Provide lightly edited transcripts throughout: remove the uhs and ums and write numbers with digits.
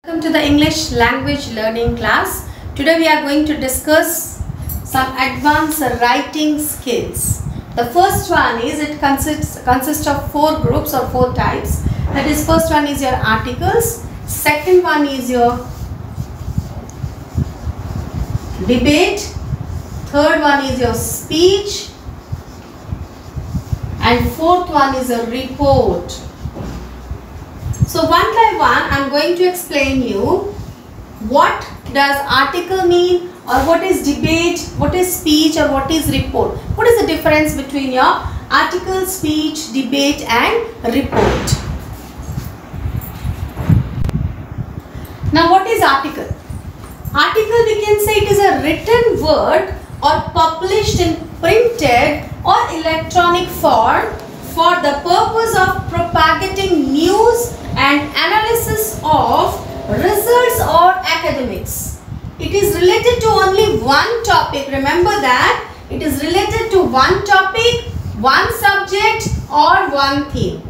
Welcome to the English language learning class. Today we are going to discuss some advanced writing skills. The first one is it consists of four groups or four types. That is, first one is your articles, second one is your debate, third one is your speech, and fourth one is a report. So one by one I am going to explain you what does article mean, or what is debate, what is speech, or what is report. What is the difference between your article, speech, debate and report? Now what is article? Article, we can say it is a written word or published in printed or electronic form for the purpose of propagating news and analysis of results or academics. It is related to only one topic. Remember that it is related to one topic, one subject or one theme.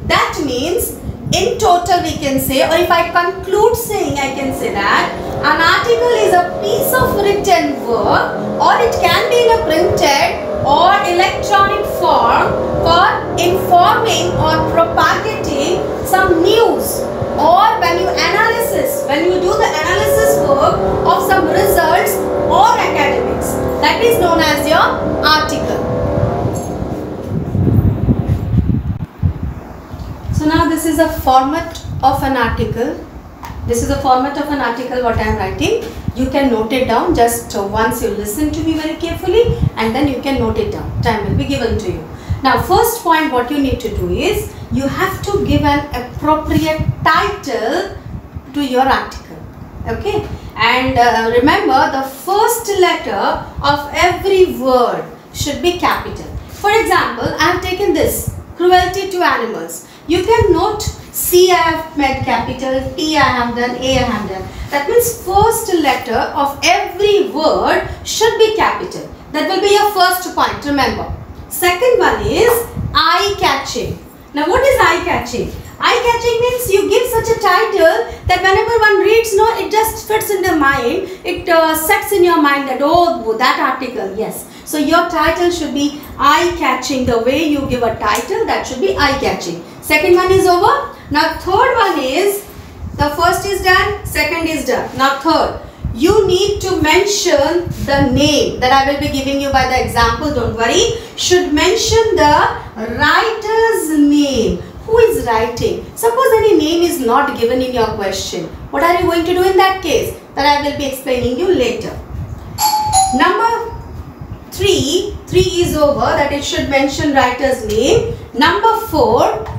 That means in total we can say, or if I conclude saying, I can say that an article is a piece of written work, or it can be in a printed or electronic form for informing or propagating some news, or when you do the analysis work of some results or academics. That is known as your article. So now this is a format of an article. This is a format of an article what I am writing. You can note it down just once you listen to me very carefully, and then you can note it down. Time will be given to you. Now first point what you need to do is you have to give an appropriate title to your article. Okay, and remember the first letter of every word should be capital. For example, I have taken this, cruelty to animals. You can note C I have made capital, T I have done, A I have done. That means first letter of every word should be capital. That will be your first point, remember. Second one is eye-catching. Now what is eye-catching? Eye-catching means you give such a title that whenever one reads, no, it just fits in the mind. It sets in your mind that, oh, that article, yes. So your title should be eye-catching. The way you give a title, that should be eye-catching. Second one is over. Now third one is, the first is done, second is done. Now third, you need to mention the name that I will be giving you by the example, don't worry. Should mention the writer's name. Who is writing? Suppose any name is not given in your question. What are you going to do in that case? That I will be explaining you later. Number 3 is over, that it should mention writer's name. Number 4.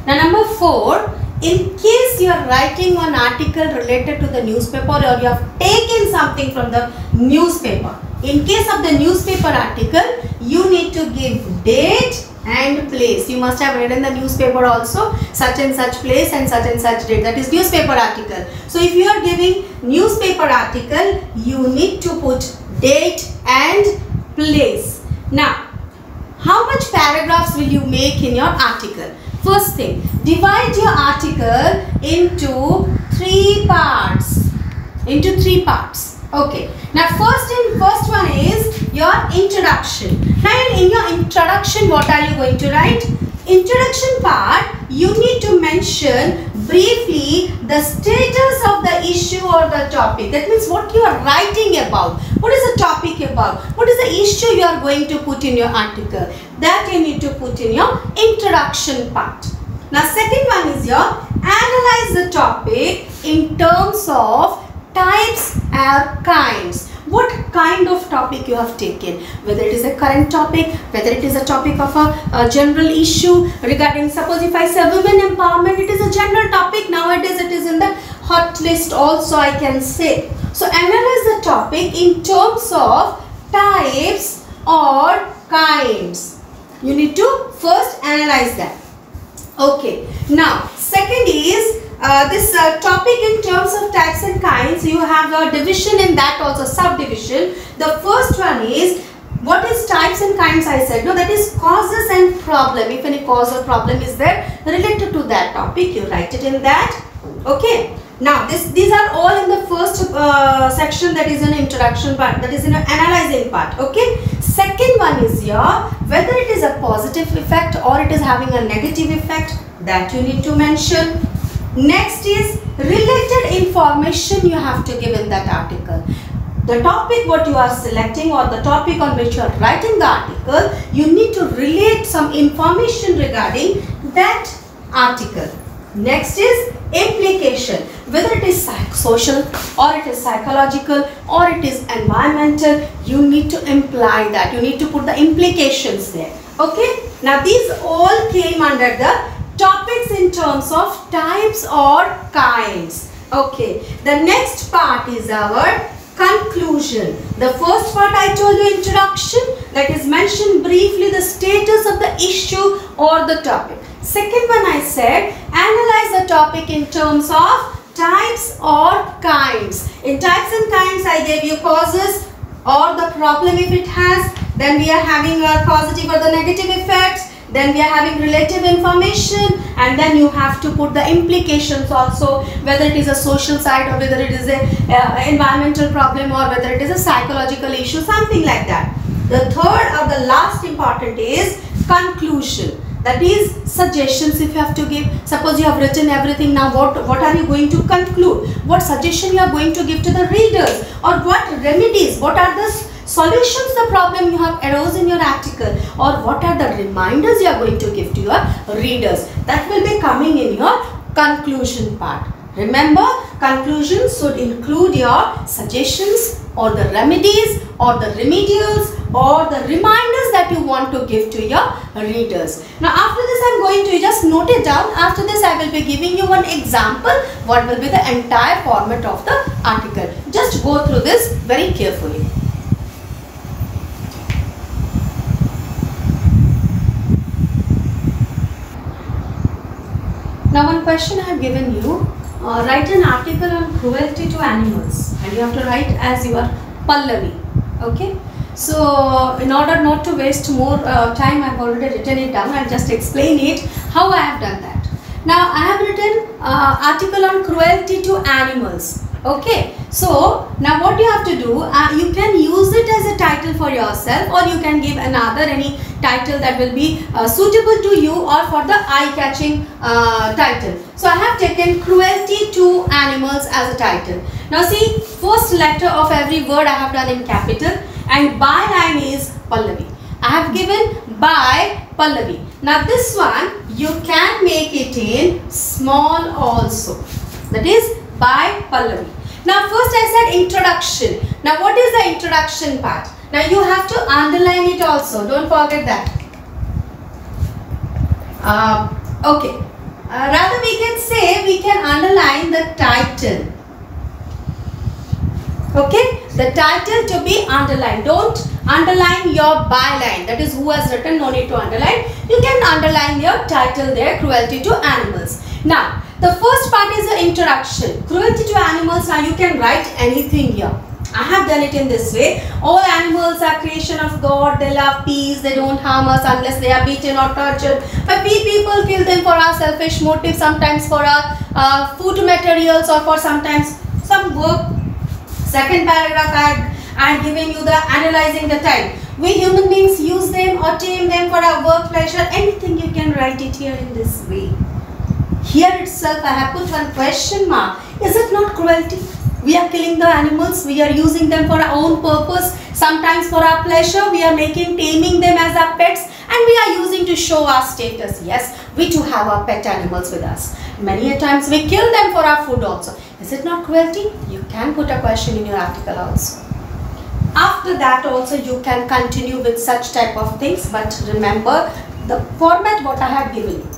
Now number 4, in case you are writing an article related to the newspaper, or you have taken something from the newspaper. In case of the newspaper article, you need to give date and place. You must have read in the newspaper also, such and such place and such date. That is newspaper article. So if you are giving newspaper article, you need to put date and place. Now, how much paragraphs will you make in your article? First thing, divide your article into three parts. Okay. Now first one is your introduction. Now in your introduction, what are you going to write? Introduction part, you need to mention briefly the status of the issue or the topic. That means what you are writing about. What is the topic about? What is the issue you are going to put in your article? That you need to put in your introduction part. Now second one is your analyze the topic in terms of types or kinds. What kind of topic you have taken, whether it is a current topic, whether it is a topic of a general issue regarding, suppose if I say women empowerment, it is a general topic. Nowadays it is in the hot list also, I can say. So analyze the topic in terms of types or kinds. You need to first analyze that. Okay. Now second is this topic in terms of types and kinds. You have a division in that also, subdivision. The first one is What is types and kinds I said? No, that is causes and problem. If any cause or problem is there related to that topic, you write it in that. Okay. Now these are all in the first section, that is an introduction part, that is in an analyzing part. Okay. Second one is here, whether it is a positive effect or it is having a negative effect, that you need to mention. Next is related information you have to give in that article. The topic what you are selecting or the topic on which you are writing the article, you need to relate some information regarding that article. Next is implication, whether it is social or it is psychological or it is environmental, you need to imply that, you need to put the implications there. Okay. Now these all came under the topics in terms of types or kinds. Okay. The next part is our conclusion. The first part I told you introduction, that is mention briefly the status of the issue or the topic. Second one I said analyze the topic in terms of types or kinds. In types and kinds I gave you causes or the problem if it has, then we are having a positive or the negative effects, then we are having relative information, and then you have to put the implications also, whether it is a social side or whether it is a environmental problem or whether it is a psychological issue, something like that. The third or the last important is conclusion. That is suggestions if you have to give. Suppose you have written everything, now what are you going to conclude? What suggestion you are going to give to the readers, or what remedies, what are the solutions the problem you have arose in your article, or what are the reminders you are going to give to your readers. That will be coming in your conclusion part. Remember, conclusions should include your suggestions or the remedies or the remedials or the reminders that you want to give to your readers. Now after this I am going to just note it down. After this I will be giving you one example what will be the entire format of the article. Just go through this very carefully. Now one question I have given you, write an article on cruelty to animals, and you have to write as your Pallavi. Okay. So in order not to waste more time, I have already written it down. I will just explain it how I have done that. Now I have written article on cruelty to animals. Okay. So now what you have to do, you can use it as a title for yourself, or you can give another any title that will be suitable to you or for the eye-catching title. So I have taken cruelty to animals as a title. Now see, first letter of every word I have done in capital, and byline is Pallavi. I have given by Pallavi. Now this one you can make it in small also. That is by Pallavi. Now first I said introduction. Now what is the introduction part? Now you have to underline it also. Don't forget that. Okay. Rather we can say we can underline the title. Okay. The title to be underlined. Don't underline your byline. That is who has written. No need to underline. You can underline your title there. Cruelty to animals. Now the first part is the introduction. Cruelty to animals. Now you can write anything here. I have done it in this way. All animals are creation of God. They love peace. They don't harm us unless they are beaten or tortured. But we people kill them for our selfish motives, sometimes for our food materials or for sometimes some work. Second paragraph I am giving you the analyzing the time. We human beings use them or tame them for our work, pleasure. Anything you can write it here in this way. Here itself I have put one question mark. Is it not cruelty? We are killing the animals, we are using them for our own purpose, sometimes for our pleasure, we are taming them as our pets, and we are using to show our status. Yes, we too have our pet animals with us. Many a times we kill them for our food also. Is it not cruelty? You can put a question in your article also. After that also you can continue with such type of things, but remember the format what I have given you.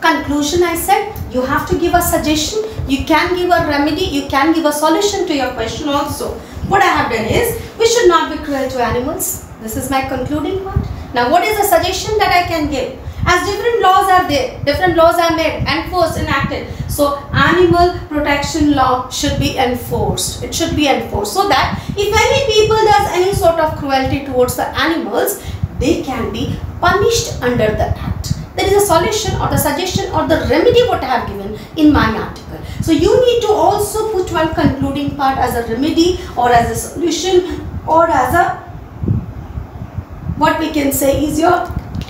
Conclusion I said, you have to give a suggestion, you can give a remedy, you can give a solution to your question also. What I have done is, we should not be cruel to animals. This is my concluding part. Now what is the suggestion that I can give? As different laws are there, different laws are made, enforced, enacted. So animal protection law should be enforced. It should be enforced so that if any people does any sort sort of cruelty towards the animals, they can be punished under the act. There is a solution or the suggestion or the remedy what I have given in my article. So you need to also put one concluding part as a remedy or as a solution or as a, what we can say is your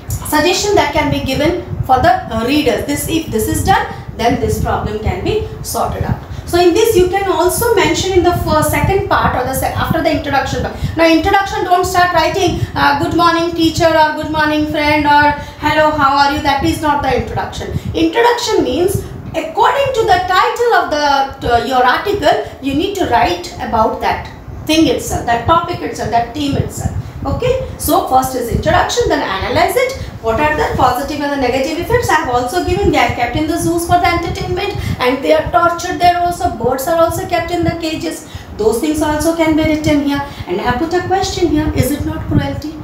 suggestion that can be given for the readers. If this is done, then this problem can be sorted out. So in this you can also mention in the second part or after the introduction part. Now introduction, don't start writing good morning teacher or good morning friend or hello how are you. That is not the introduction. Introduction means according to the title of your article, you need to write about that thing itself, that topic itself, that theme itself. Okay, so first is introduction, then analyze it. What are the positive and the negative effects? I have also given. They are kept in the zoos for the entertainment and they are tortured there also. Birds are also kept in the cages. Those things also can be written here. And I have put a question here. Is it not cruelty?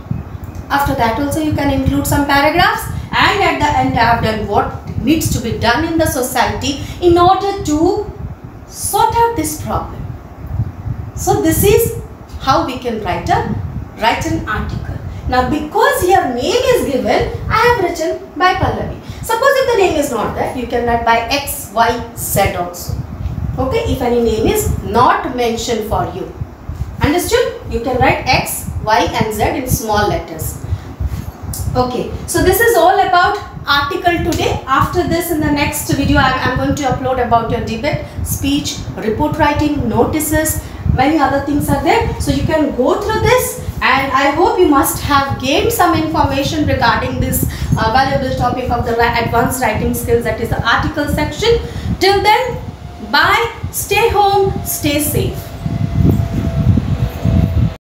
After that also you can include some paragraphs, and at the end I have done what needs to be done in the society in order to sort out this problem. So this is how we can write an article. Now because here name is given, I have written by Pallavi. Suppose if the name is not there, you can write by X, Y, Z also. Okay, if any name is not mentioned for you. Understood? You can write X, Y and Z in small letters. Okay, so this is all about article today. After this, in the next video, I am going to upload about your debate, speech, report writing, notices, many other things are there. So you can go through this, and I hope you must have gained some information regarding this valuable topic of the advanced writing skills, that is the article section. Till then, bye, stay home, stay safe.